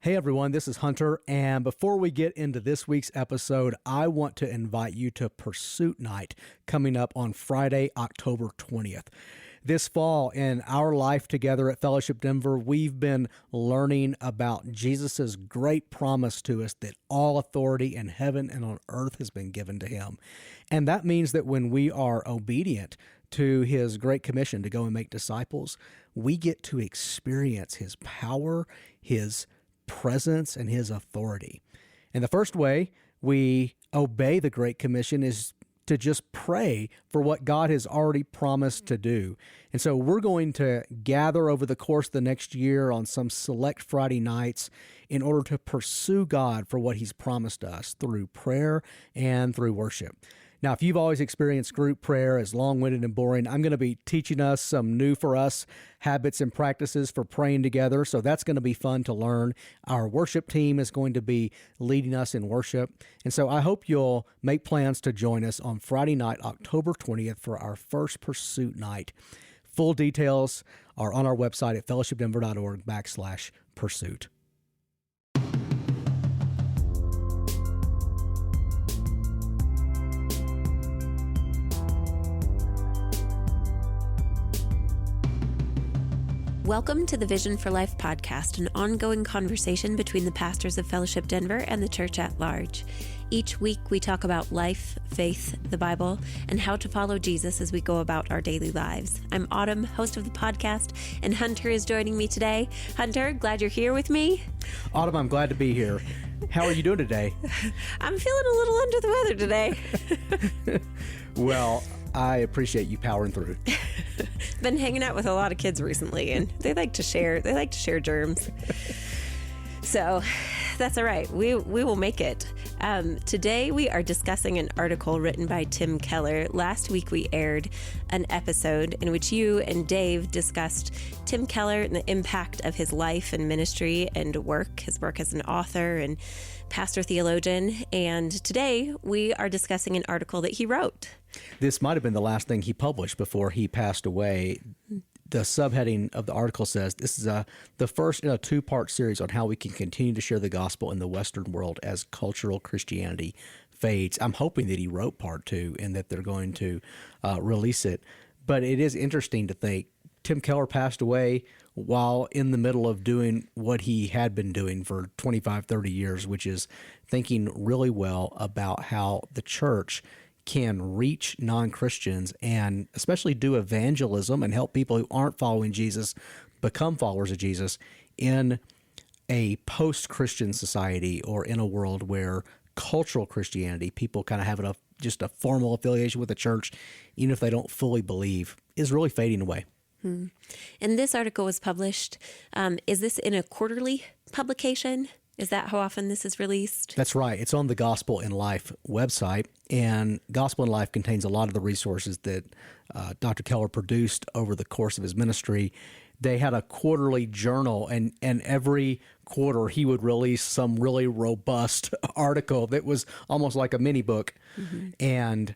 Hey everyone, this is Hunter, and before we get into this week's episode, I want to invite you to Pursuit Night coming up on Friday, October 20th. This fall, in our life together at Fellowship Denver, we've been learning about Jesus' great promise to us that all authority in heaven and on earth has been given to him. And that means that when we are obedient to his great commission to go and make disciples, we get to experience his power, his presence, and his authority. And the first way we obey the Great Commission is to just pray for what God has already promised to do. And so we're going to gather over the course of the next year on some select Friday nights in order to pursue God for what he's promised us through prayer and through worship. Now, if you've always experienced group prayer as long-winded and boring, I'm going to be teaching us some new for us habits and practices for praying together. So that's going to be fun to learn. Our worship team is going to be leading us in worship. And so I hope you'll make plans to join us on Friday night, October 20th for our first Pursuit Night. Full details are on our website at fellowshipdenver.org/pursuit. Welcome to the Vision for Life podcast, an ongoing conversation between the pastors of Fellowship Denver and the church at large. Each week, we talk about life, faith, the Bible, and how to follow Jesus as we go about our daily lives. I'm Autumn, host of the podcast, and Hunter is joining me today. Hunter, glad you're here with me. Autumn, I'm glad to be here. How are you doing today? I'm feeling a little under the weather today. Well, I appreciate you powering through. Been hanging out with a lot of kids recently, and they like to share germs. So that's all right. We will make it. Today we are discussing an article written by Tim Keller. Last week we aired an episode in which you and Dave discussed Tim Keller and the impact of his life and ministry and work, his work as an author and pastor theologian. And today we are discussing an article that he wrote. This might have been the last thing he published before he passed away. The subheading of the article says, this is the first in a two-part series on how we can continue to share the gospel in the Western world as cultural Christianity fades. I'm hoping that he wrote part two and that they're going to release it. But it is interesting to think Tim Keller passed away while in the middle of doing what he had been doing for 25, 30 years, which is thinking really well about how the church can reach non-Christians and especially do evangelism and help people who aren't following Jesus become followers of Jesus in a post-Christian society or in a world where cultural Christianity, people kind of having just a formal affiliation with the church, even if they don't fully believe, is really fading away. And this article was published. Is this in a quarterly publication? Is that how often this is released? That's right. It's on the Gospel in Life website, and Gospel in Life contains a lot of the resources that Dr. Keller produced over the course of his ministry. They had a quarterly journal, and every quarter he would release some really robust article that was almost like a mini book. Mm-hmm. And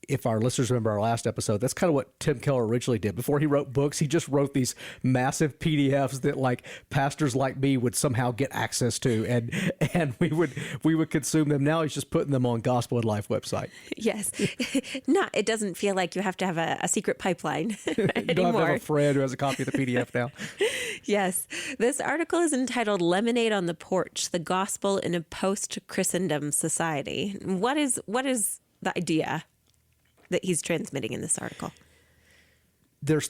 if our listeners remember our last episode, that's kind of what Tim Keller originally did. Before he wrote books, he just wrote these massive PDFs that like pastors like me would somehow get access to, and we would consume them. Now he's just putting them on Gospel in Life website. Yes. It doesn't feel like you have to have a secret pipeline anymore. You don't have a friend who has a copy of the PDF now. Yes. This article is entitled Lemonade on the Porch, the Gospel in a Post-Christendom Society. What is the idea that he's transmitting in this article?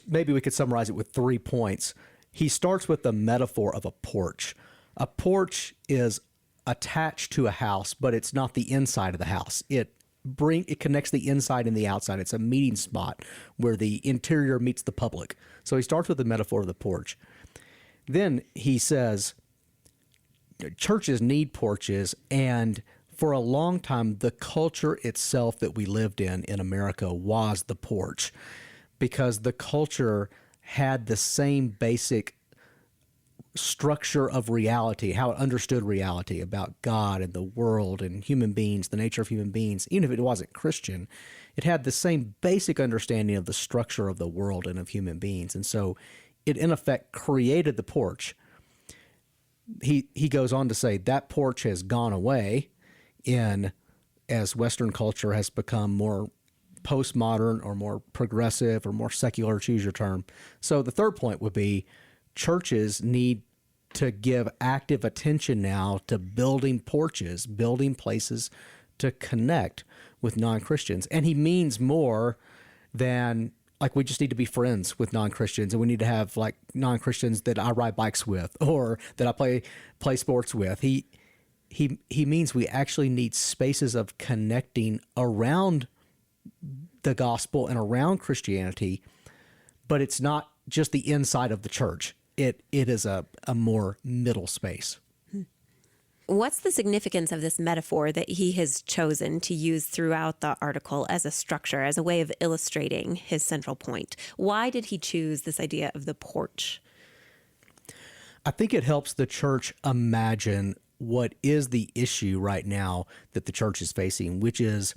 Maybe we could summarize it with 3 points. He starts with the metaphor of a porch. A porch is attached to a house, but it's not the inside of the house. It connects the inside and the outside. It's a meeting spot where the interior meets the public. So he starts with the metaphor of the porch. Then he says, churches need porches, and for a long time, the culture itself that we lived in America was the porch, because the culture had the same basic structure of reality, how it understood reality about God and the world and human beings, the nature of human beings. Even if it wasn't Christian, it had the same basic understanding of the structure of the world and of human beings. And so it, in effect, created the porch. he goes on to say that porch has gone away as Western culture has become more postmodern or more progressive or more secular, choose your term. So the third point would be churches need to give active attention now to building porches, building places to connect with non-Christians. And he means more than like we just need to be friends with non-Christians, and we need to have like non-Christians that I ride bikes with or that I play sports with. He means we actually need spaces of connecting around the gospel and around Christianity, but it's not just the inside of the church. It is a more middle space. What's the significance of this metaphor that he has chosen to use throughout the article as a structure, as a way of illustrating his central point? Why did he choose this idea of the porch? I think it helps the church imagine what is the issue right now that the church is facing, which is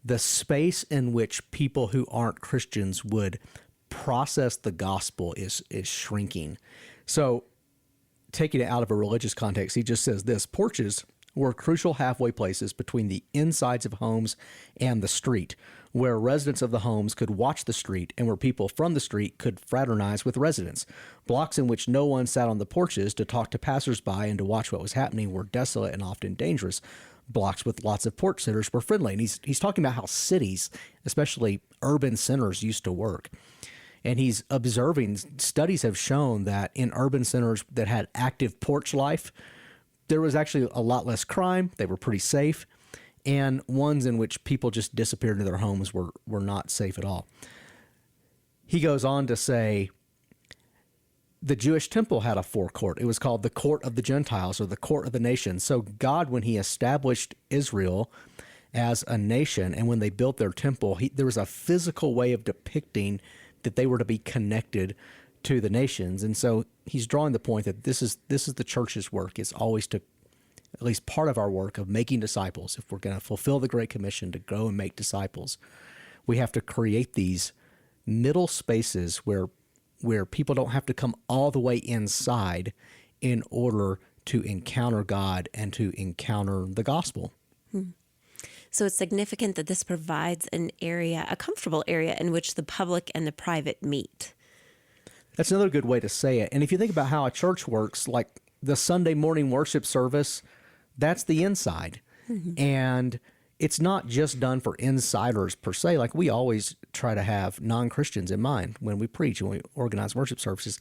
the space in which people who aren't Christians would process the gospel is shrinking. So taking it out of a religious context, he just says this: porches were crucial halfway places between the insides of homes and the street, where residents of the homes could watch the street and where people from the street could fraternize with residents. Blocks in which no one sat on the porches to talk to passersby and to watch what was happening were desolate and often dangerous. Blocks with lots of porch sitters were friendly. And he's talking about how cities, especially urban centers, used to work. And he's observing, studies have shown that in urban centers that had active porch life, there was actually a lot less crime. They were pretty safe. And ones in which people just disappeared into their homes were not safe at all. He goes on to say the Jewish temple had a forecourt. It was called the court of the Gentiles, or the court of the nations. So God, when he established Israel as a nation and when they built their temple, there was a physical way of depicting that they were to be connected to the nations. And so he's drawing the point that this is the church's work. It's always to, at least part of our work of making disciples. If we're going to fulfill the Great Commission to go and make disciples, we have to create these middle spaces where people don't have to come all the way inside in order to encounter God and to encounter the gospel. So it's significant that this provides an area, a comfortable area in which the public and the private meet. That's another good way to say it. And if you think about how a church works, like the Sunday morning worship service, that's the inside. Mm-hmm. And it's not just done for insiders per se. Like we always try to have non-Christians in mind when we preach and we organize worship services.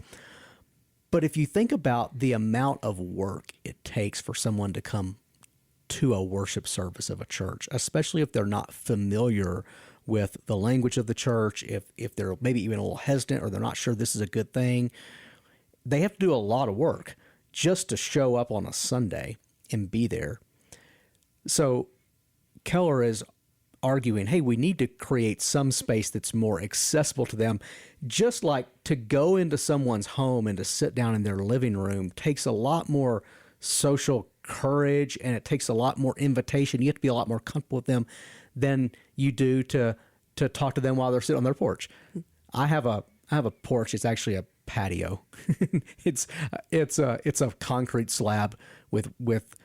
But if you think about the amount of work it takes for someone to come to a worship service of a church, especially if they're not familiar with the language of the church, if they're maybe even a little hesitant or they're not sure this is a good thing, they have to do a lot of work just to show up on a Sunday and be there. So Keller is arguing, hey, we need to create some space that's more accessible to them. Just like to go into someone's home and to sit down in their living room takes a lot more social courage, and it takes a lot more invitation. You have to be a lot more comfortable with them than you do to talk to them while they're sitting on their porch. I have a porch. It's actually a patio. It's a concrete slab with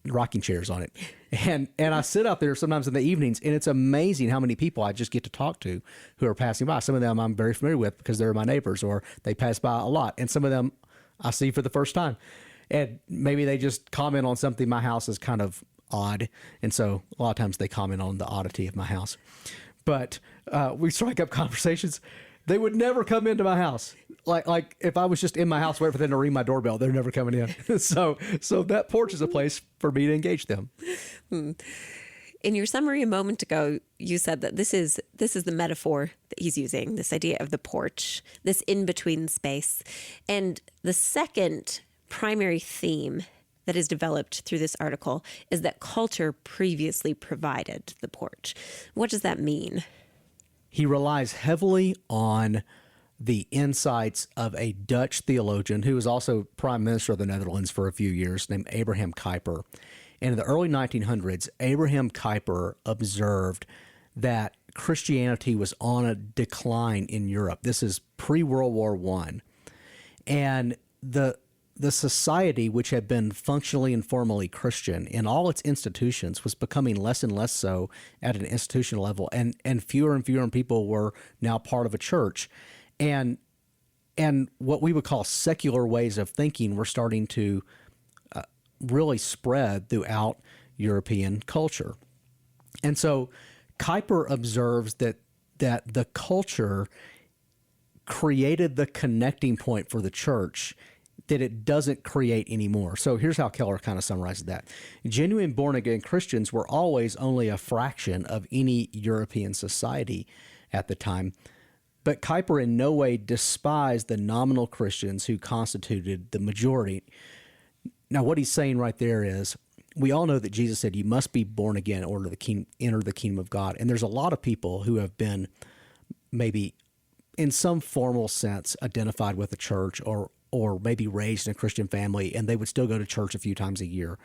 rocking chairs on it. And I sit out there sometimes in the evenings, and it's amazing how many people I just get to talk to who are passing by. Some of them I'm very familiar with because they're my neighbors or they pass by a lot. And some of them I see for the first time. And maybe they just comment on something. My house is kind of odd. And so a lot of times they comment on the oddity of my house. But we strike up conversations. They would never come into my house. Like if I was just in my house waiting for them to ring my doorbell, they're never coming in. So that porch is a place for me to engage them. In your summary a moment ago, you said that this is the metaphor that he's using, this idea of the porch, this in-between space. And the second primary theme that is developed through this article is that culture previously provided the porch. What does that mean? He relies heavily on the insights of a Dutch theologian who was also prime minister of the Netherlands for a few years, named Abraham Kuyper. And in the early 1900s, Abraham Kuyper observed that Christianity was on a decline in Europe. This is pre-World War I. And the society, which had been functionally and formally Christian in all its institutions, was becoming less and less so at an institutional level, and fewer people were now part of a church. And what we would call secular ways of thinking were starting to really spread throughout European culture. And so Kuyper observes that the culture created the connecting point for the church that it doesn't create anymore. So here's how Keller kind of summarizes that. Genuine born-again Christians were always only a fraction of any European society at the time. But Kuyper in no way despised the nominal Christians who constituted the majority. Now, what he's saying right there is, we all know that Jesus said you must be born again in order to enter the kingdom of God. And there's a lot of people who have been maybe in some formal sense identified with the church or maybe raised in a Christian family, and they would still go to church a few times a year,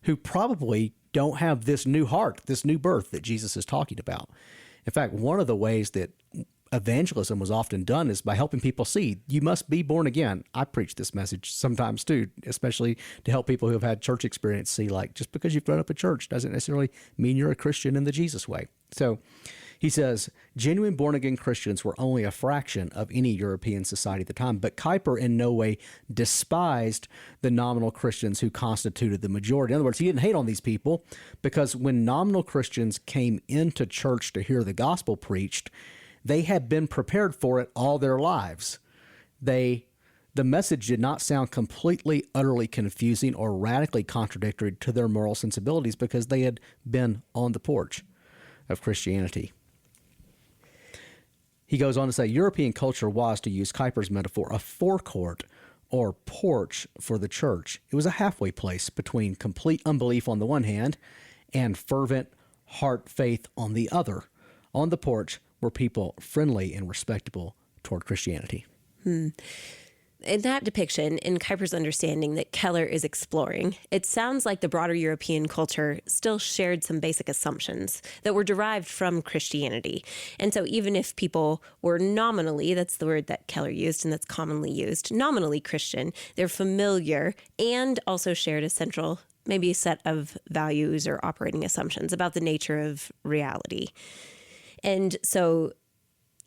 who probably don't have this new heart, this new birth that Jesus is talking about. In fact, one of the ways that evangelism was often done is by helping people see you must be born again. I preach this message sometimes too, especially to help people who have had church experience see, like, just because you've grown up in church doesn't necessarily mean you're a Christian in the Jesus way. So he says, genuine born-again Christians were only a fraction of any European society at the time, but Kuyper in no way despised the nominal Christians who constituted the majority. In other words, he didn't hate on these people, because when nominal Christians came into church to hear the gospel preached, they had been prepared for it all their lives. The message did not sound completely, utterly confusing or radically contradictory to their moral sensibilities, because they had been on the porch of Christianity. He goes on to say, European culture was, to use Kuyper's metaphor, a forecourt or porch for the church. It was a halfway place between complete unbelief on the one hand and fervent heart faith on the other. On the porch were people friendly and respectable toward Christianity. In that depiction, in Kuyper's understanding that Keller is exploring, it sounds like the broader European culture still shared some basic assumptions that were derived from Christianity. And so even if people were nominally, that's the word that Keller used and that's commonly used, nominally Christian, they're familiar and also shared a central, maybe a set of values or operating assumptions about the nature of reality. And so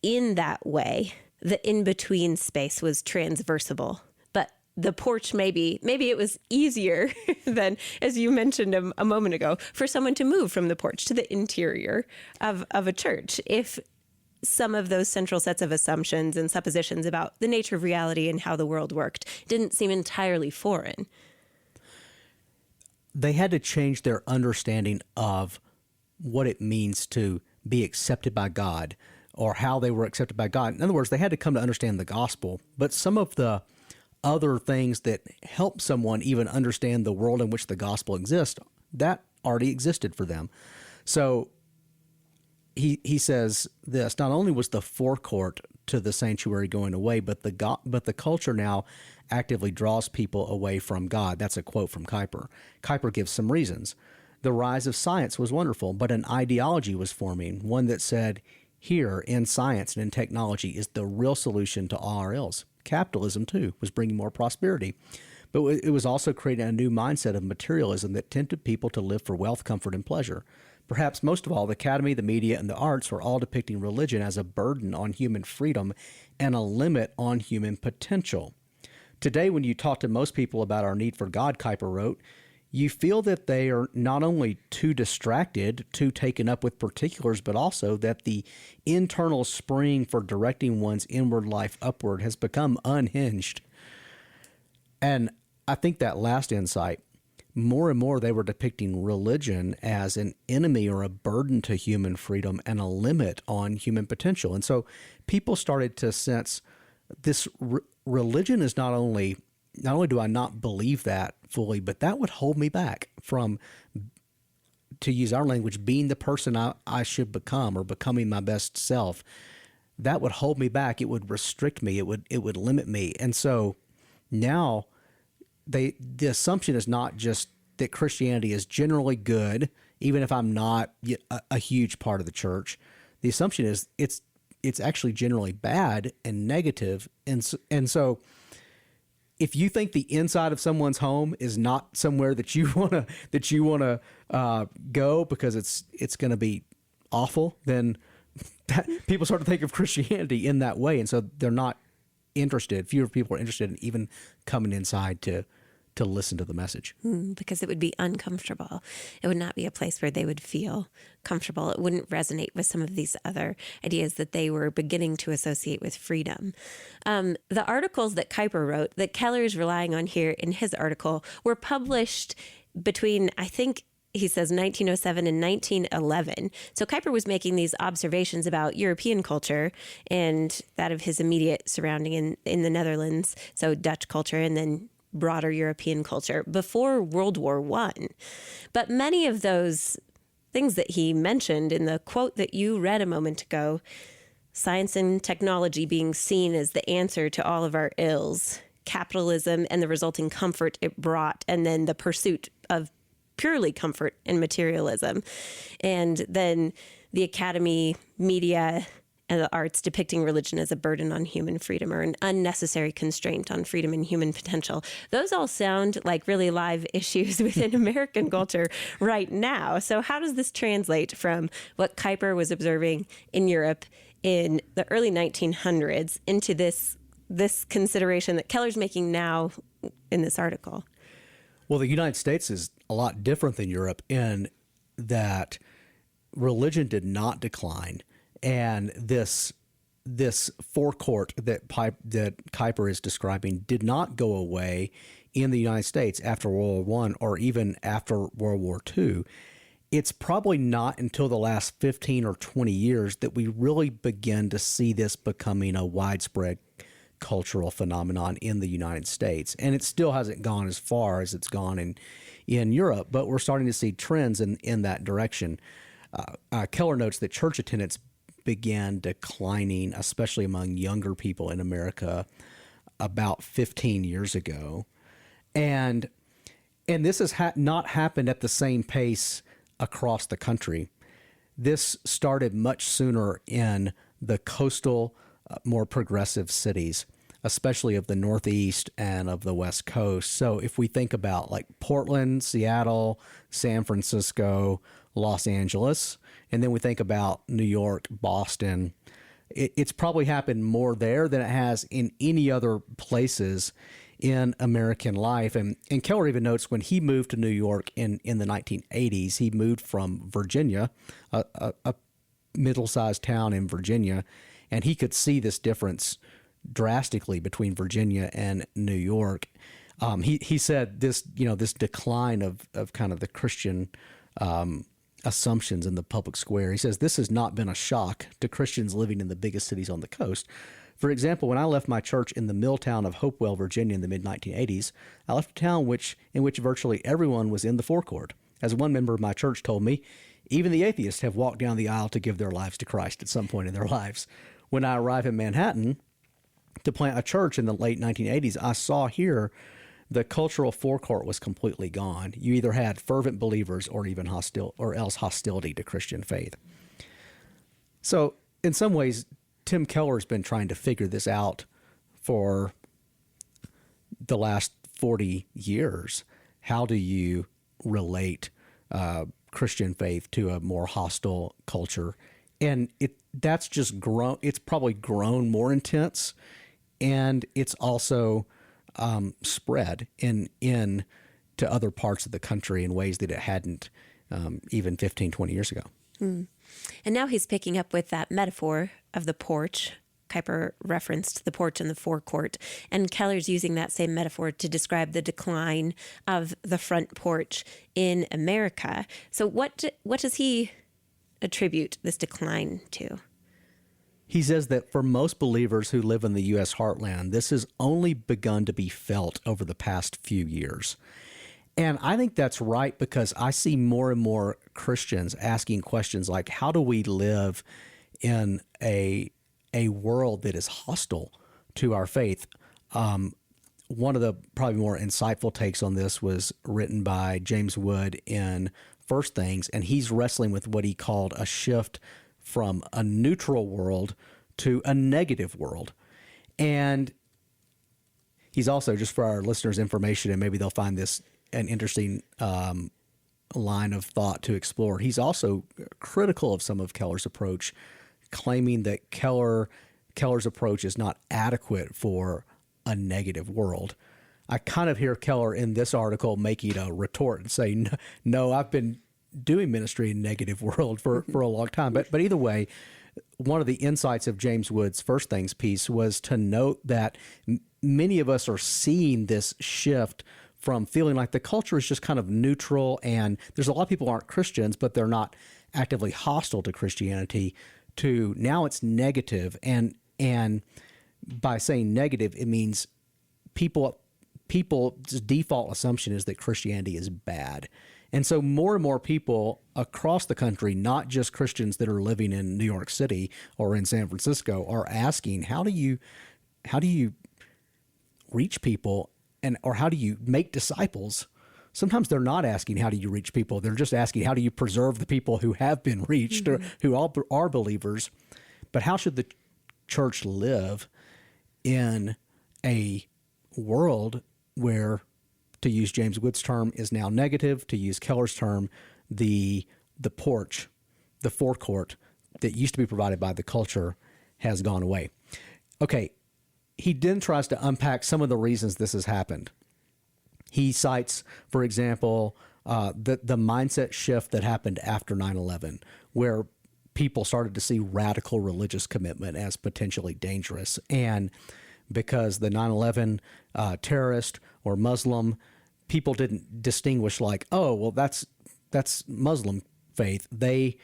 in that way, the in-between space was transversible. But the porch, maybe it was easier than, as you mentioned a moment ago, for someone to move from the porch to the interior of a church if some of those central sets of assumptions and suppositions about the nature of reality and how the world worked didn't seem entirely foreign. They had to change their understanding of what it means to be accepted by God, or how they were accepted by God. In other words, they had to come to understand the gospel. But some of the other things that help someone even understand the world in which the gospel exists, that already existed for them. So he says this, not only was the forecourt to the sanctuary going away, but the culture now actively draws people away from God. That's a quote from Kuyper. Kuyper gives some reasons. The rise of science was wonderful, but an ideology was forming, one that said, here in science and in technology is the real solution to all our ills. Capitalism, too, was bringing more prosperity. But it was also creating a new mindset of materialism that tempted people to live for wealth, comfort, and pleasure. Perhaps most of all, the academy, the media, and the arts were all depicting religion as a burden on human freedom and a limit on human potential. Today, when you talk to most people about our need for God, Kuyper wrote, you feel that they are not only too distracted, too taken up with particulars, but also that the internal spring for directing one's inward life upward has become unhinged. And I think that last insight, more and more they were depicting religion as an enemy or a burden to human freedom and a limit on human potential. And so people started to sense this religion is not only do I not believe that fully, but that would hold me back from, to use our language, being the person I should become or becoming my best self. That would hold me back. It would restrict me. It would limit me. And so now the assumption is not just that Christianity is generally good, even if I'm not a huge part of the church. The assumption is it's actually generally bad and negative. And so if you think the inside of someone's home is not somewhere that you want to go because it's going to be awful, then people start to think of Christianity in that way, and so they're not interested. Fewer people are interested in even coming inside to listen to the message. Because it would be uncomfortable. It would not be a place where they would feel comfortable. It wouldn't resonate with some of these other ideas that they were beginning to associate with freedom. The articles that Kuyper wrote, that Keller is relying on here in his article, were published between, I think, he says 1907 and 1911. So Kuyper was making these observations about European culture and that of his immediate surrounding in the Netherlands, so Dutch culture and then broader European culture before World War I. But many of those things that he mentioned in the quote that you read a moment ago, science and technology being seen as the answer to all of our ills, capitalism and the resulting comfort it brought, and then the pursuit of purely comfort and materialism, and then the academy, media, and the arts depicting religion as a burden on human freedom or an unnecessary constraint on freedom and human potential. Those all sound like really live issues within American culture right now. So how does this translate from what Kuyper was observing in Europe in the early 1900s into this consideration that Keller's making now in this article? Well, the United States is a lot different than Europe in that religion did not decline. And this forecourt that Kuyper is describing did not go away in the United States after World War I or even after World War II. It's probably not until the last 15 or 20 years that we really begin to see this becoming a widespread cultural phenomenon in the United States. And it still hasn't gone as far as it's gone in Europe, but we're starting to see trends in that direction. Keller notes that church attendance began declining, especially among younger people in America, about 15 years ago. And this has not happened at the same pace across the country. This started much sooner in the coastal, more progressive cities, especially of the Northeast and of the West Coast. So if we think about like Portland, Seattle, San Francisco, Los Angeles, and then we think about New York, Boston, it's probably happened more there than it has in any other places in American life. And Keller even notes when he moved to New York in the 1980s, he moved from Virginia, a middle-sized town in Virginia, and he could see this difference drastically between Virginia and New York. He said this decline of kind of the Christian assumptions in the public square. He says this has not been a shock to Christians living in the biggest cities on the coast. For example, when I left my church in the mill town of Hopewell, Virginia in the mid-1980s, I left a town in which virtually everyone was in the forecourt. As one member of my church told me, even the atheists have walked down the aisle to give their lives to Christ at some point in their lives. When I arrived in Manhattan to plant a church in the late 1980s, I saw here the cultural forecourt was completely gone. You either had fervent believers or even hostility to Christian faith. So in some ways, Tim Keller has been trying to figure this out for the last 40 years. How do you relate Christian faith to a more hostile culture? And that's just grown. It's probably grown more intense, and it's also spread in to other parts of the country in ways that it hadn't even 15, 20 years ago. And now he's picking up with that metaphor of the porch. Kuyper referenced the porch and the forecourt, and Keller's using that same metaphor to describe the decline of the front porch in America. So what does he attribute this decline to? He says that for most believers who live in the U.S. heartland, this has only begun to be felt over the past few years. And I think that's right, because I see more and more Christians asking questions like, how do we live in a world that is hostile to our faith? One of the probably more insightful takes on this was written by James Wood in First Things, and he's wrestling with what he called a shift from a neutral world to a negative world. And he's also, just for our listeners' information, and maybe they'll find this an interesting line of thought to explore. He's also critical of some of Keller's approach, claiming that Keller's approach is not adequate for a negative world. I kind of hear Keller in this article making a retort and saying, no, I've been doing ministry in negative world for a long time. But either way, one of the insights of James Wood's First Things piece was to note that many of us are seeing this shift from feeling like the culture is just kind of neutral, and there's a lot of people who aren't Christians, but they're not actively hostile to Christianity, to now it's negative. And by saying negative, it means people's default assumption is that Christianity is bad. And so more and more people across the country, not just Christians that are living in New York City or in San Francisco, are asking, how do you reach people, or how do you make disciples? Sometimes they're not asking, how do you reach people? They're just asking, how do you preserve the people who have been reached, or who all are believers? But how should the church live in a world where, to use James Wood's term, is now negative, to use Keller's term, the porch, the forecourt that used to be provided by the culture has gone away. Okay, he then tries to unpack some of the reasons this has happened. He cites, for example, the mindset shift that happened after 9/11, where people started to see radical religious commitment as potentially dangerous. And because the 9/11 terrorist or Muslim, people didn't distinguish like, oh, well, that's Muslim faith. They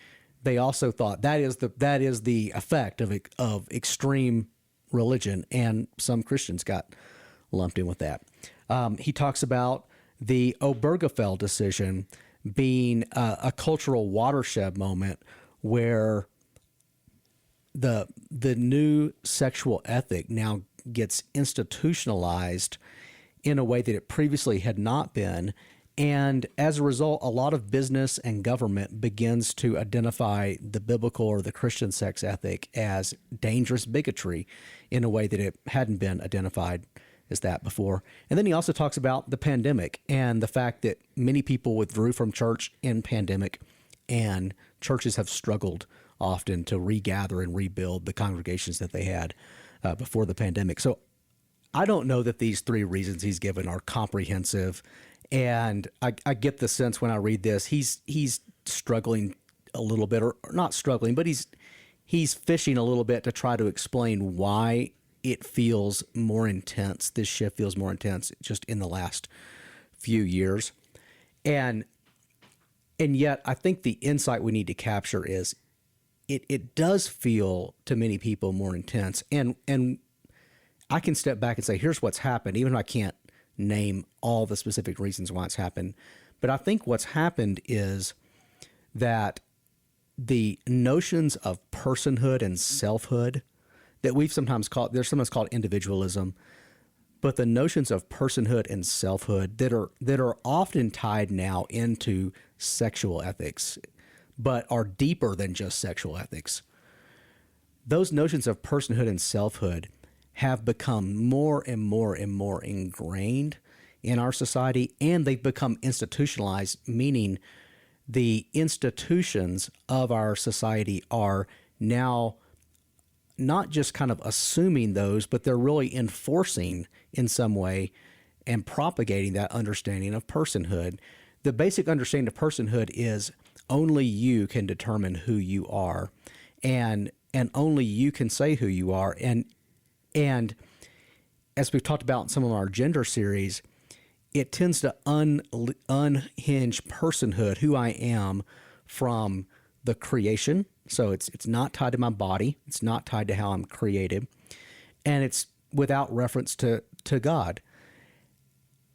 also thought that is the effect of extreme religion, and some Christians got lumped in with that. He talks about the Obergefell decision being a cultural watershed moment where the new sexual ethic now gets institutionalized in a way that it previously had not been. And as a result, a lot of business and government begins to identify the biblical or the Christian sex ethic as dangerous bigotry in a way that it hadn't been identified as that before. And then he also talks about the pandemic and the fact that many people withdrew from church in pandemic, and churches have struggled often to regather and rebuild the congregations that they had before the pandemic. So I don't know that these three reasons he's given are comprehensive. And I get the sense when I read this, he's struggling a little bit, or not struggling, but he's fishing a little bit to try to explain why it feels more intense. This shift feels more intense just in the last few years. And yet I think the insight we need to capture is it does feel to many people more intense. And I can step back and say, here's what's happened, even if I can't name all the specific reasons why it's happened. But I think what's happened is that the notions of personhood and selfhood that there's sometimes called individualism, but the notions of personhood and selfhood that are often tied now into sexual ethics, but are deeper than just sexual ethics. Those notions of personhood and selfhood have become more and more and more ingrained in our society, and they've become institutionalized, meaning the institutions of our society are now not just kind of assuming those, but they're really enforcing in some way and propagating that understanding of personhood. The basic understanding of personhood is only you can determine who you are, and only you can say who you are. And as we've talked about in some of our gender series, it tends to unhinge personhood, who I am, from the creation. So it's not tied to my body. It's not tied to how I'm created. And it's without reference to God.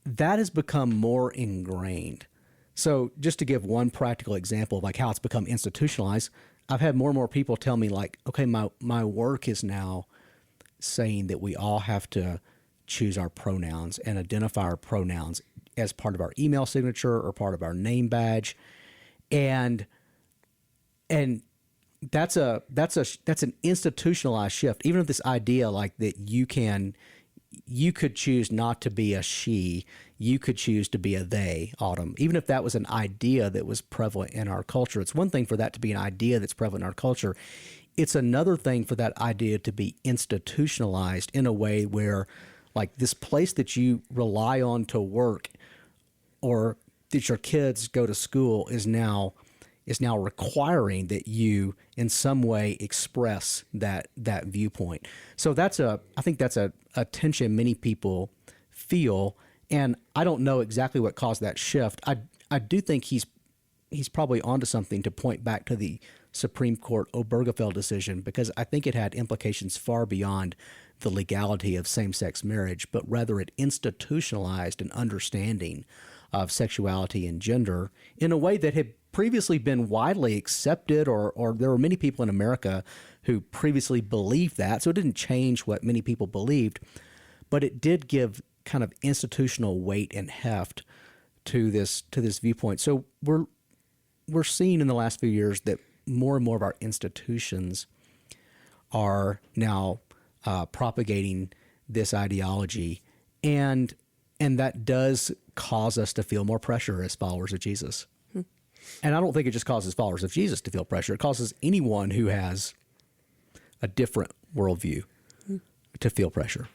That has become more ingrained. So just to give one practical example of like how it's become institutionalized, I've had more and more people tell me like, okay, my work is now saying that we all have to choose our pronouns and identify our pronouns as part of our email signature or part of our name badge. And that's an institutionalized shift. Even if this idea like that you can you could choose not to be a she. You could choose to be a they, Autumn. Even if that was an idea that was prevalent in our culture, it's one thing for that to be an idea that's prevalent in our culture. It's another thing for that idea to be institutionalized in a way where, like, this place that you rely on to work or that your kids go to school is now requiring that you in some way express that viewpoint. So I think that's a tension many people feel, and I don't know exactly what caused that shift. I do think he's probably onto something to point back to the Supreme Court Obergefell decision, because I think it had implications far beyond the legality of same-sex marriage, but rather it institutionalized an understanding of sexuality and gender in a way that had previously been widely accepted, or there were many people in America who previously believed that. So it didn't change what many people believed, but it did give kind of institutional weight and heft to this viewpoint. So we're seeing in the last few years that more and more of our institutions are now propagating this ideology, and that does cause us to feel more pressure as followers of Jesus. And I don't think it just causes followers of Jesus to feel pressure. It causes anyone who has a different worldview to feel pressure.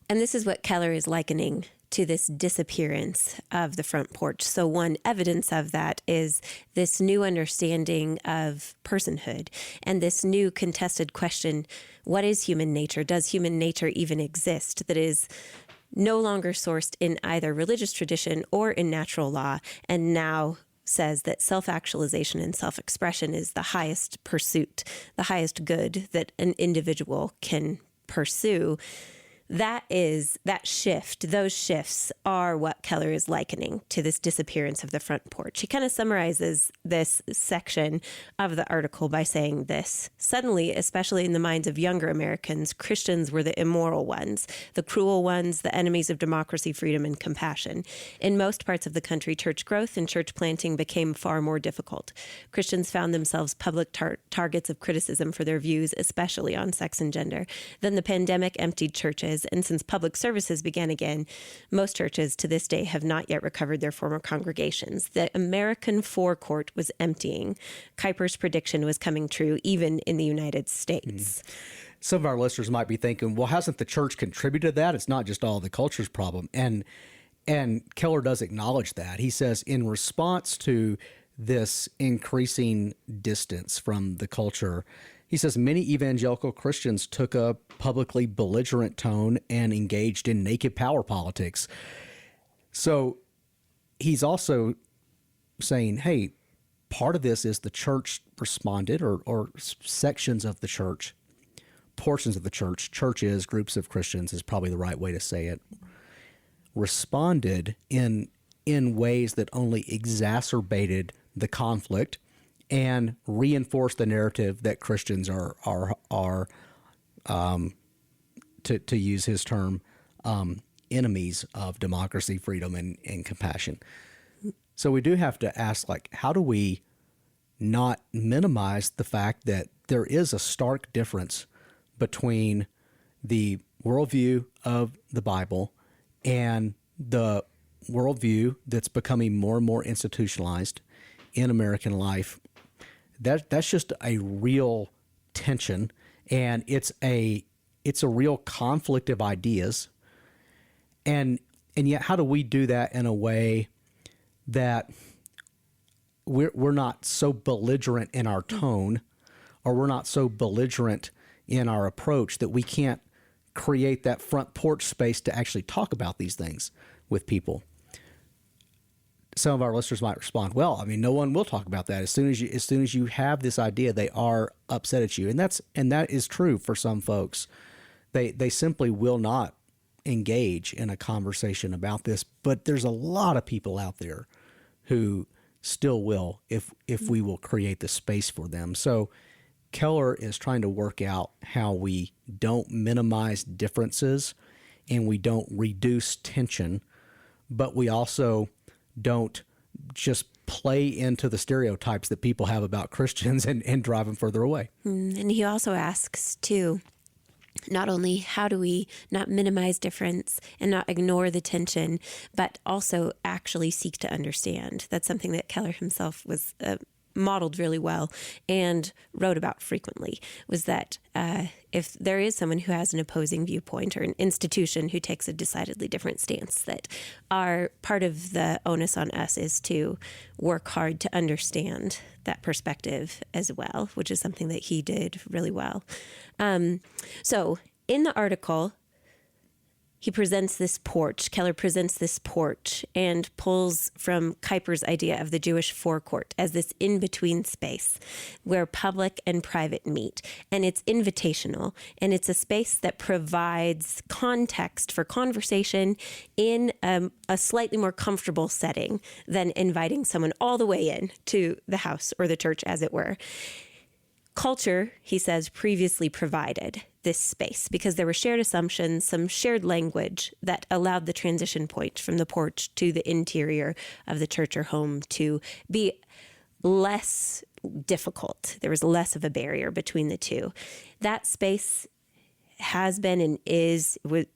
And this is what Keller is likening to this disappearance of the front porch. So one evidence of that is this new understanding of personhood and this new contested question, what is human nature? Does human nature even exist? That is no longer sourced in either religious tradition or in natural law, and now says that self-actualization and self-expression is the highest pursuit, the highest good that an individual can pursue. That shift, those shifts are what Keller is likening to this disappearance of the front porch. He kind of summarizes this section of the article by saying this: suddenly, especially in the minds of younger Americans, Christians were the immoral ones, the cruel ones, the enemies of democracy, freedom, and compassion. In most parts of the country, church growth and church planting became far more difficult. Christians found themselves public targets of criticism for their views, especially on sex and gender. Then the pandemic emptied churches, and since public services began again, most churches to this day have not yet recovered their former congregations. The American forecourt was emptying. Kuyper's prediction was coming true, even in the United States. Some of our listeners might be thinking, well, hasn't the church contributed to that? It's not just all the culture's problem. And Keller does acknowledge that. He says, in response to this increasing distance from the culture, he says many evangelical Christians took a publicly belligerent tone and engaged in naked power politics. So he's also saying, hey, part of this is the church responded, or sections of the church, portions of the church, churches, groups of Christians is probably the right way to say it, responded in ways that only exacerbated the conflict and reinforce the narrative that Christians are to use his term, enemies of democracy, freedom, and compassion. So we do have to ask, like, how do we not minimize the fact that there is a stark difference between the worldview of the Bible and the worldview that's becoming more and more institutionalized in American life? That's just a real tension, and it's a real conflict of ideas, and yet how do we do that in a way that we're not so belligerent in our tone, or we're not so belligerent in our approach that we can't create that front porch space to actually talk about these things with people? Some of our listeners might respond, well, I mean, no one will talk about that. As soon as you have this idea, they are upset at you. And that is true for some folks. They simply will not engage in a conversation about this. But there's a lot of people out there who still will if we will create the space for them. So Keller is trying to work out how we don't minimize differences and we don't reduce tension, but we also don't just play into the stereotypes that people have about Christians and drive them further away. And he also asks, too, not only how do we not minimize difference and not ignore the tension, but also actually seek to understand. That's something that Keller himself was modeled really well and wrote about frequently, was that if there is someone who has an opposing viewpoint or an institution who takes a decidedly different stance, that our part of the onus on us is to work hard to understand that perspective as well, which is something that he did really well. So in the article, he presents this porch. Keller presents this porch and pulls from Kuyper's idea of the Jewish forecourt as this in-between space where public and private meet. And it's invitational, and it's a space that provides context for conversation in a slightly more comfortable setting than inviting someone all the way in to the house or the church, as it were. Culture, he says, previously provided this space because there were shared assumptions, some shared language that allowed the transition point from the porch to the interior of the church or home to be less difficult. There was less of a barrier between the two. That space has been and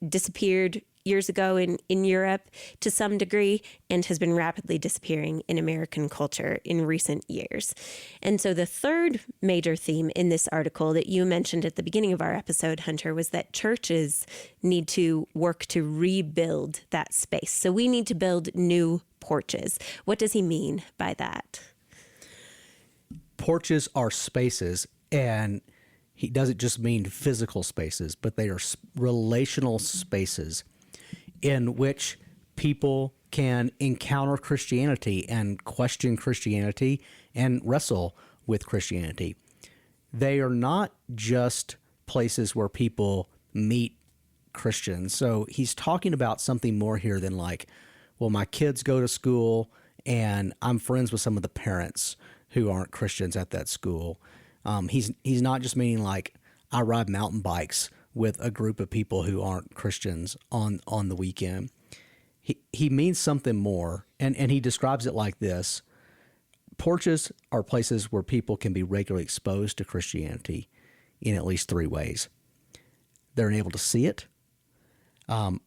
disappeared years ago in Europe to some degree and has been rapidly disappearing in American culture in recent years. And so the third major theme in this article that you mentioned at the beginning of our episode, Hunter, was that churches need to work to rebuild that space. So we need to build new porches. What does he mean by that? Porches are spaces, and he doesn't just mean physical spaces, but they are relational spaces in which people can encounter Christianity and question Christianity and wrestle with Christianity. They are not just places where people meet Christians. So he's talking about something more here than like, well, my kids go to school and I'm friends with some of the parents who aren't Christians at that school. He's not just meaning like I ride mountain bikes with a group of people who aren't Christians on the weekend. He means something more, and he describes it like this. Porches are places where people can be regularly exposed to Christianity in at least three ways. They're able to see it,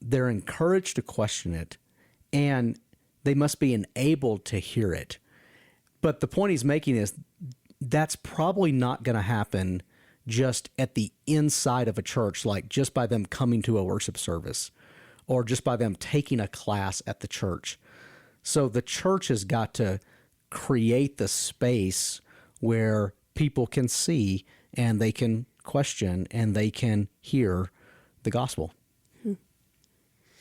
they're encouraged to question it, and they must be enabled to hear it. But the point he's making is that's probably not going to happen just at the inside of a church, like just by them coming to a worship service or just by them taking a class at the church. So the church has got to create the space where people can see and they can question and they can hear the gospel.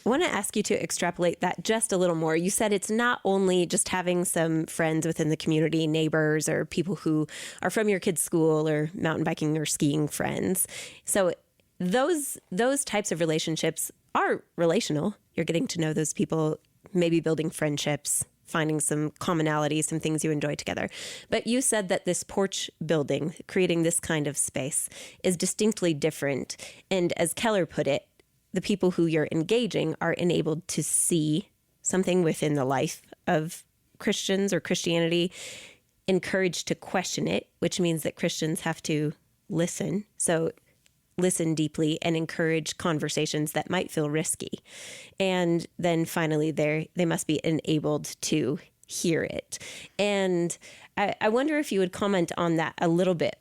I want to ask you to extrapolate that just a little more. You said it's not only just having some friends within the community, neighbors, or people who are from your kids' school or mountain biking or skiing friends. So those types of relationships are relational. You're getting to know those people, maybe building friendships, finding some commonalities, some things you enjoy together. But you said that this porch building, creating this kind of space, is distinctly different. And as Keller put it, the people who you're engaging are enabled to see something within the life of Christians or Christianity, encouraged to question it, which means that Christians have to listen. So listen deeply and encourage conversations that might feel risky. And then finally, they must be enabled to hear it. And I wonder if you would comment on that a little bit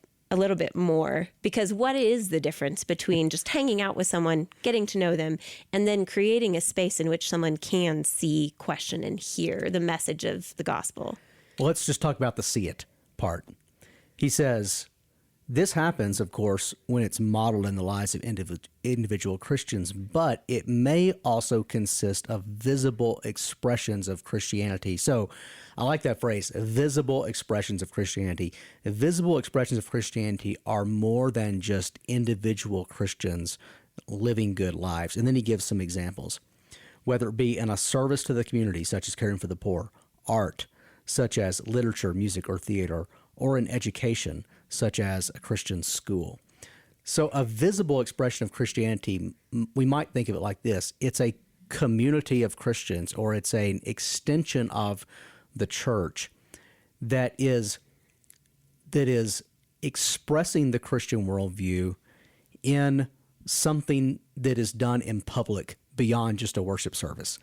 more, because what is the difference between just hanging out with someone, getting to know them, and then creating a space in which someone can see, question, and hear the message of the gospel? Well, let's just talk about the see it part. He says, this happens, of course, when it's modeled in the lives of individual Christians, but it may also consist of visible expressions of Christianity. So I like that phrase, visible expressions of Christianity. Visible expressions of Christianity are more than just individual Christians living good lives. And then he gives some examples, whether it be in a service to the community, such as caring for the poor, art, such as literature, music, or theater, or in education, such as a Christian school. So a visible expression of Christianity, we might think of it like this. It's a community of Christians, or it's an extension of the church that is expressing the Christian worldview in something that is done in public beyond just a worship service.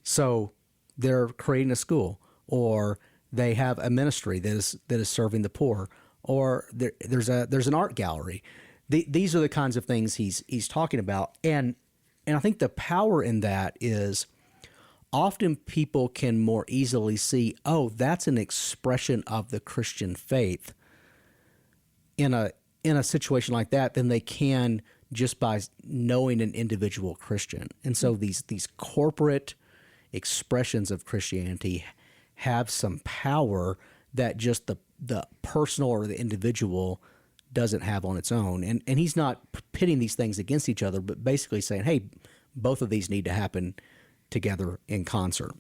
So they're creating a school, or they have a ministry that is serving the poor, or there's an art gallery. These are the kinds of things he's talking about, and I think the power in that is often people can more easily see, oh, that's an expression of the Christian faith in a situation like that than they can just by knowing an individual Christian. And so these corporate expressions of Christianity have some power that just the personal or the individual doesn't have on its own. And he's not pitting these things against each other, but basically saying, hey, both of these need to happen together in concert.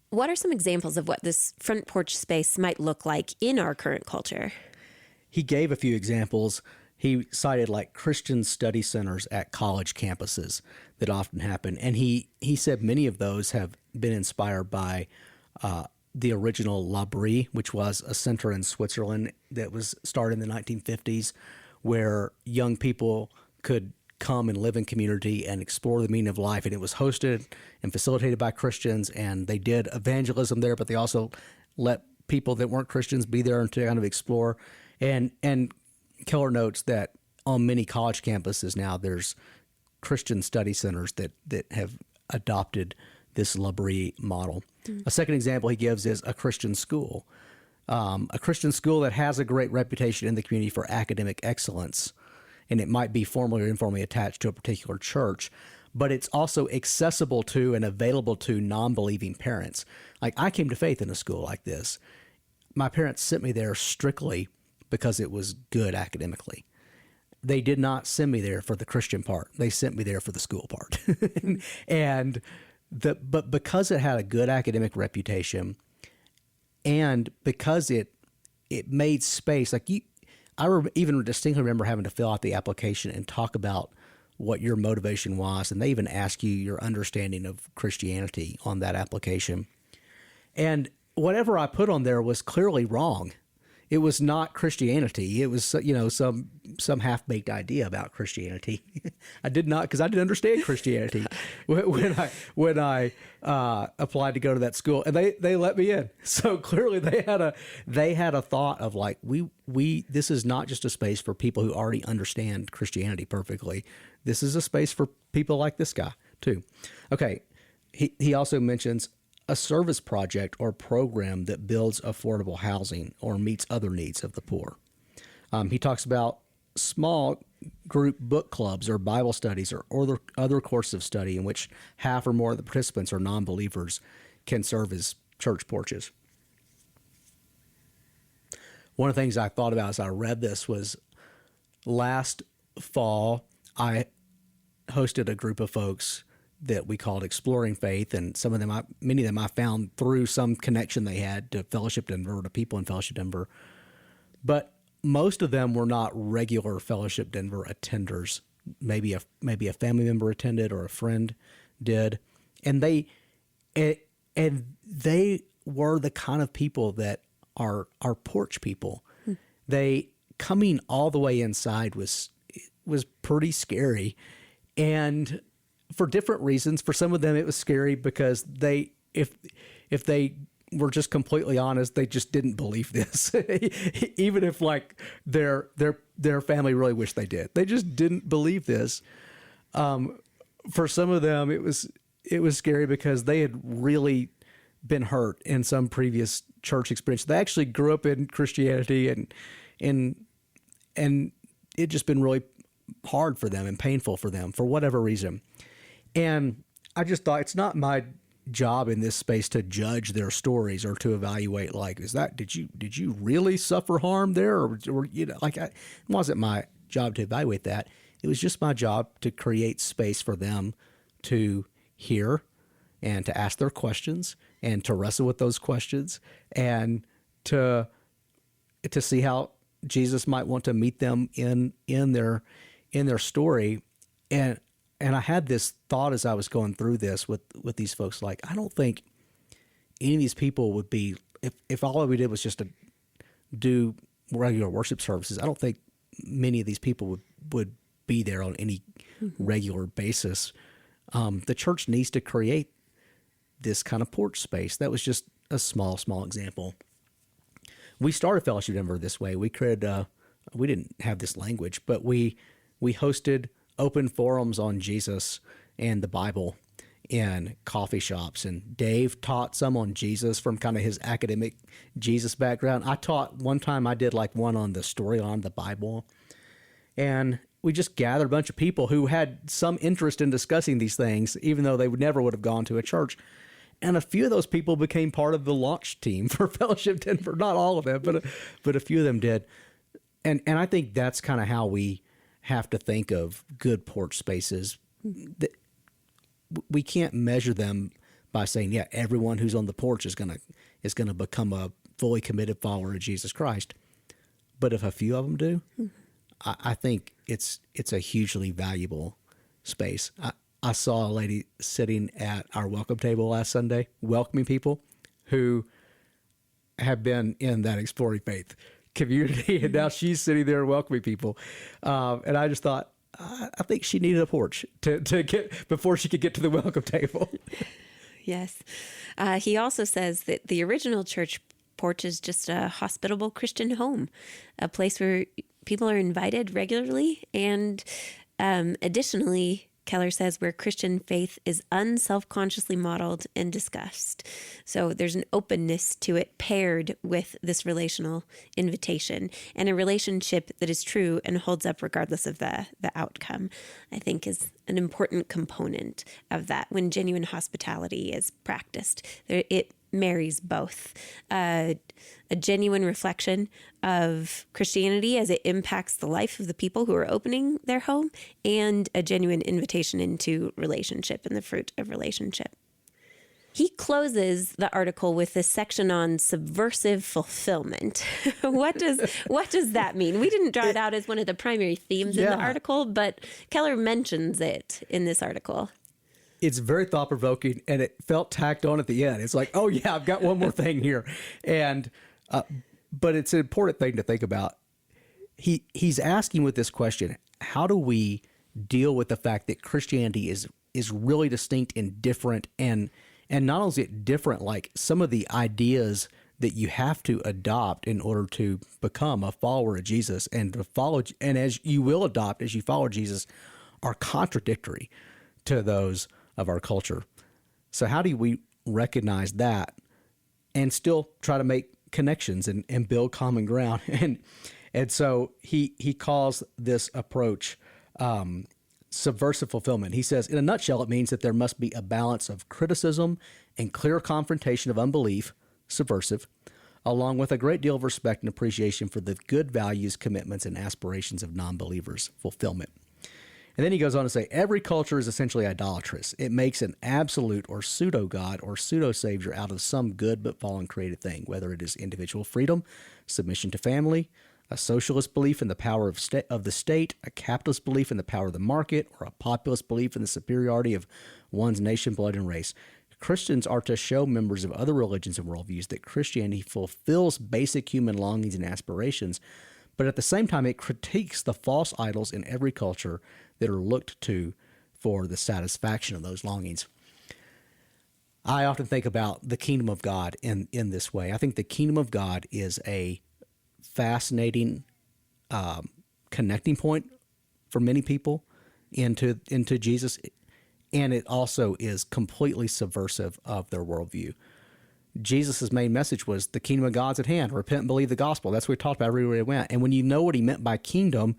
What are some examples of what this front porch space might look like in our current culture? He gave a few examples. He cited like Christian study centers at college campuses that often happen. And he said many of those have been inspired by the original L'Abri, which was a center in Switzerland that was started in the 1950s, where young people could come and live in community and explore the meaning of life. And it was hosted and facilitated by Christians, and they did evangelism there, but they also let people that weren't Christians be there and to kind of explore. And Keller notes that on many college campuses now, there's Christian study centers that have adopted this L'Abri model. A second example he gives is a Christian school. A Christian school that has a great reputation in the community for academic excellence, and it might be formally or informally attached to a particular church, but it's also accessible to and available to non-believing parents. Like, I came to faith in a school like this. My parents sent me there strictly because it was good academically. They did not send me there for the Christian part. They sent me there for the school part. But because it had a good academic reputation, and because it made space, like even distinctly remember having to fill out the application and talk about what your motivation was, and they even ask you your understanding of Christianity on that application. And whatever I put on there was clearly wrong. It was not Christianity. It was, some half-baked idea about Christianity. I didn't understand Christianity when I applied to go to that school, and they let me in. So clearly they had a thought of like, this is not just a space for people who already understand Christianity perfectly. This is a space for people like this guy too. Okay. He also mentions a service project or program that builds affordable housing or meets other needs of the poor. He talks about small group book clubs or Bible studies or other courses of study in which half or more of the participants are non-believers can serve as church porches. One of the things I thought about as I read this was last fall, I hosted a group of folks that we called Exploring Faith, and many of them I found through some connection they had to Fellowship Denver or to people in Fellowship Denver. But most of them were not regular Fellowship Denver attenders. Maybe a family member attended or a friend did, and they were the kind of people that are porch people. They coming all the way inside was pretty scary, and for different reasons. For some of them, it was scary because if they were just completely honest, they just didn't believe this, even if like their family really wished they did. They just didn't believe this. For some of them, it was scary because they had really been hurt in some previous church experience. They actually grew up in Christianity, and it just been really hard for them and painful for them for whatever reason. And I just thought, it's not my job in this space to judge their stories or to evaluate, like, did you really suffer harm there? Or it wasn't my job to evaluate that. It was just my job to create space for them to hear and to ask their questions and to wrestle with those questions and to see how Jesus might want to meet them in their story. And I had this thought as I was going through this with these folks, like, I don't think any of these people would be, if all we did was just to do regular worship services, I don't think many of these people would be there on any regular basis. The church needs to create this kind of porch space. That was just a small example. We started Fellowship Denver this way. We created, we didn't have this language, but we hosted open forums on Jesus and the Bible in coffee shops. And Dave taught some on Jesus from kind of his academic Jesus background. I taught one time, I did like one on the story on the Bible. And we just gathered a bunch of people who had some interest in discussing these things, even though they would have gone to a church. And a few of those people became part of the launch team for Fellowship Denver. Not all of them, but a few of them did. And I think that's kind of how we have to think of good porch spaces. We can't measure them by saying, yeah, everyone who's on the porch is gonna become a fully committed follower of Jesus Christ. But if a few of them do, I think it's a hugely valuable space. I saw a lady sitting at our welcome table last Sunday, welcoming people who have been in that Exploring Faith community, and now she's sitting there welcoming people. And I just thought, I think she needed a porch to get before she could get to the welcome table. Yes. He also says that the original church porch is just a hospitable Christian home, a place where people are invited regularly. And additionally, Keller says where Christian faith is unselfconsciously modeled and discussed. So there's an openness to it paired with this relational invitation, and a relationship that is true and holds up regardless of the outcome, I think is an important component of that when genuine hospitality is practiced. It marries both a genuine reflection of Christianity as it impacts the life of the people who are opening their home, and a genuine invitation into relationship and the fruit of relationship. He closes the article with this section on subversive fulfillment. What does that mean? We didn't draw it out as one of the primary themes in the article, but Keller mentions it in this article. It's very thought-provoking, and it felt tacked on at the end. It's like, oh, yeah, I've got one more thing here. And but it's an important thing to think about. He's asking with this question, how do we deal with the fact that Christianity is really distinct and different, and not only is it different, like some of the ideas that you have to adopt in order to become a follower of Jesus and to follow, and as you will adopt as you follow Jesus, are contradictory to those of our culture. So how do we recognize that and still try to make connections and build common ground? And so he calls this approach subversive fulfillment. He says, in a nutshell, it means that there must be a balance of criticism and clear confrontation of unbelief, subversive, along with a great deal of respect and appreciation for the good values, commitments, and aspirations of non-believers, fulfillment. And then he goes on to say, every culture is essentially idolatrous. It makes an absolute or pseudo-God or pseudo-savior out of some good but fallen created thing, whether it is individual freedom, submission to family, a socialist belief in the power of the state, a capitalist belief in the power of the market, or a populist belief in the superiority of one's nation, blood, and race. Christians are to show members of other religions and worldviews that Christianity fulfills basic human longings and aspirations, but at the same time, it critiques the false idols in every culture that are looked to for the satisfaction of those longings. I often think about the kingdom of God in this way. I think the kingdom of God is a fascinating connecting point for many people into Jesus, and it also is completely subversive of their worldview. Jesus' main message was the kingdom of God's at hand. Repent and believe the gospel. That's what we talked about everywhere he went. And when you know what he meant by kingdom,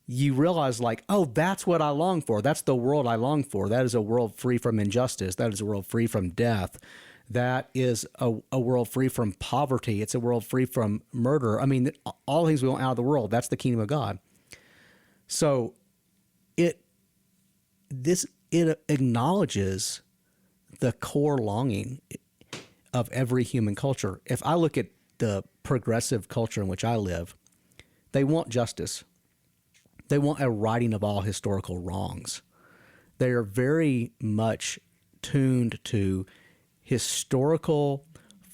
you realize like, oh, that's what I long for. That's the world I long for. That is a world free from injustice. That is a world free from death. That is a world free from poverty. It's a world free from murder. I mean, all things we want out of the world. That's the kingdom of God. So it acknowledges the core longing of every human culture. If I look at the progressive culture in which I live, they want justice. They want a righting of all historical wrongs. They are very much tuned to historical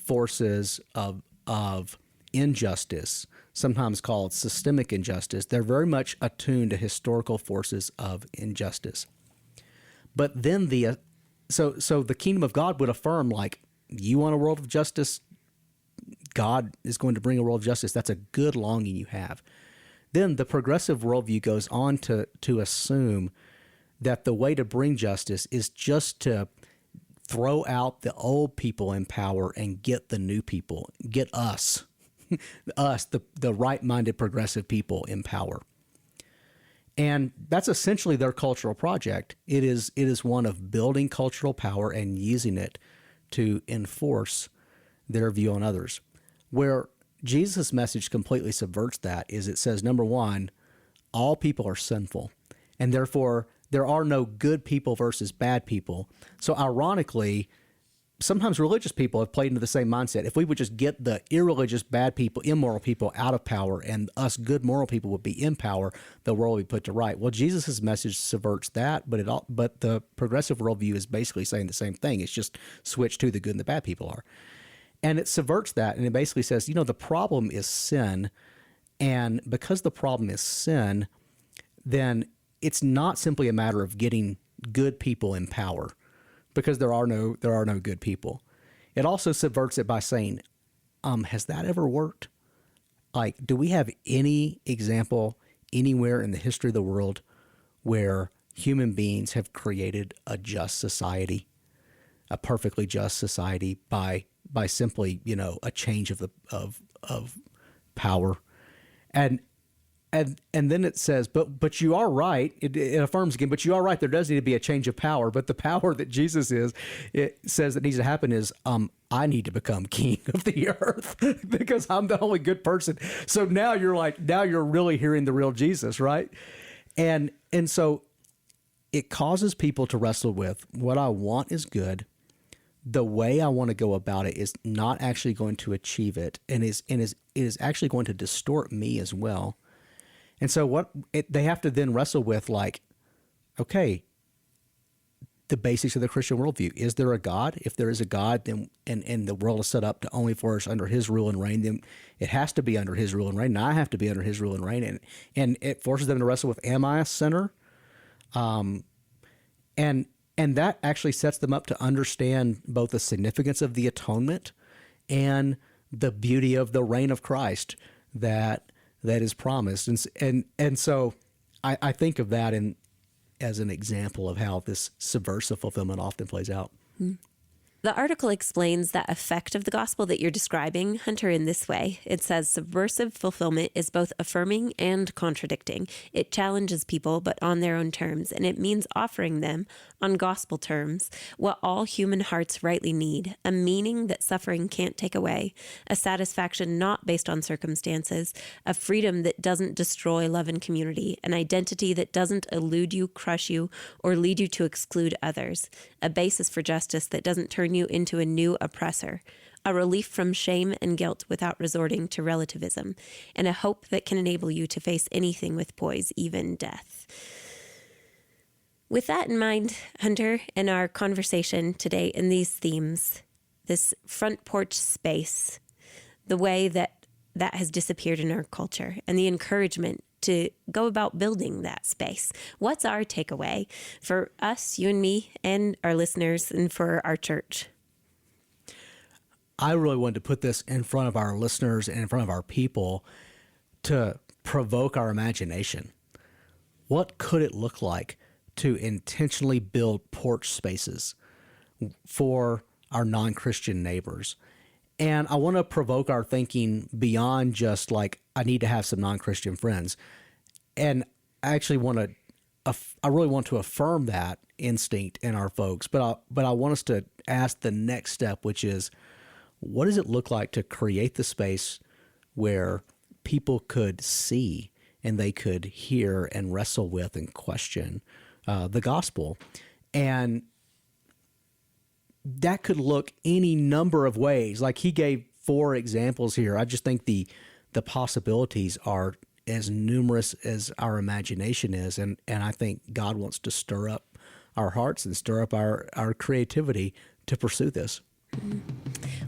forces of injustice, sometimes called systemic injustice, they're very much attuned to historical forces of injustice. But then so the kingdom of God would affirm, like, you want a world of justice? God is going to bring a world of justice. That's a good longing you have. Then the progressive worldview goes on to assume that the way to bring justice is just to throw out the old people in power and get the new people, get us, the right-minded progressive people in power. And that's essentially their cultural project. It is one of building cultural power and using it to enforce their view on others. Where Jesus' message completely subverts that is it says, number one, all people are sinful, and therefore there are no good people versus bad people. So ironically, sometimes religious people have played into the same mindset. If we would just get the irreligious, bad people, immoral people out of power, and us good moral people would be in power, the world would be put to right. Well, Jesus' message subverts that, but the progressive worldview is basically saying the same thing. It's just switched to the good and the bad people are. And it subverts that, and it basically says, the problem is sin, and because the problem is sin, then it's not simply a matter of getting good people in power, because there are no good people. It also subverts it by saying, has that ever worked? Like, do we have any example anywhere in the history of the world where human beings have created a just society, a perfectly just society by simply, a change of power? And then it says, but you are right. It affirms again, but you are right. There does need to be a change of power. But the power that Jesus it says that needs to happen is, I need to become king of the earth because I'm the only good person. So now you're really hearing the real Jesus, right? And so it causes people to wrestle with what I want is good. The way I want to go about it is not actually going to achieve it, and is actually going to distort me as well. And so they have to then wrestle with, like, okay, the basics of the Christian worldview. Is there a God? If there is a God, then and the world is set up to only flourish under his rule and reign, then it has to be under his rule and reign, and I have to be under his rule and reign. And it forces them to wrestle with, am I a sinner? And that actually sets them up to understand both the significance of the atonement and the beauty of the reign of Christ that is promised. And so I think of that as an example of how this subversive fulfillment often plays out. The article explains that effect of the gospel that you're describing, Hunter, in this way. It says subversive fulfillment is both affirming and contradicting. It challenges people, but on their own terms, and it means offering them, on gospel terms, what all human hearts rightly need, a meaning that suffering can't take away, a satisfaction not based on circumstances, a freedom that doesn't destroy love and community, an identity that doesn't elude you, crush you, or lead you to exclude others, a basis for justice that doesn't turn you into a new oppressor, a relief from shame and guilt without resorting to relativism, and a hope that can enable you to face anything with poise, even death. With that in mind, Hunter, in our conversation today in these themes, this front porch space, the way that has disappeared in our culture, and the encouragement to go about building that space. What's our takeaway for us, you and me, and our listeners, and for our church? I really wanted to put this in front of our listeners and in front of our people to provoke our imagination. What could it look like to intentionally build porch spaces for our non-Christian neighbors? And I want to provoke our thinking beyond just like, I need to have some non-Christian friends. And I actually I really want to affirm that instinct in our folks. But I want us to ask the next step, which is, what does it look like to create the space where people could see and they could hear and wrestle with and question the gospel? And that could look any number of ways. Like he gave 4 examples here. I just think the possibilities are as numerous as our imagination is. And I think God wants to stir up our hearts and stir up our creativity to pursue this.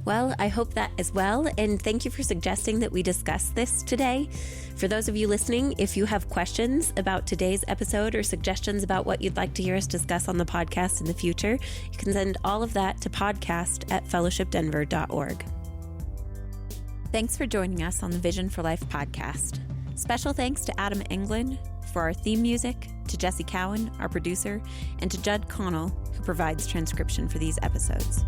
Well, I hope that as well. And thank you for suggesting that we discuss this today. For those of you listening, if you have questions about today's episode or suggestions about what you'd like to hear us discuss on the podcast in the future, you can send all of that to podcast@fellowshipdenver.org. Thanks for joining us on the Vision for Life podcast. Special thanks to Adam Englund for our theme music, to Jesse Cowan, our producer, and to Judd Connell, who provides transcription for these episodes.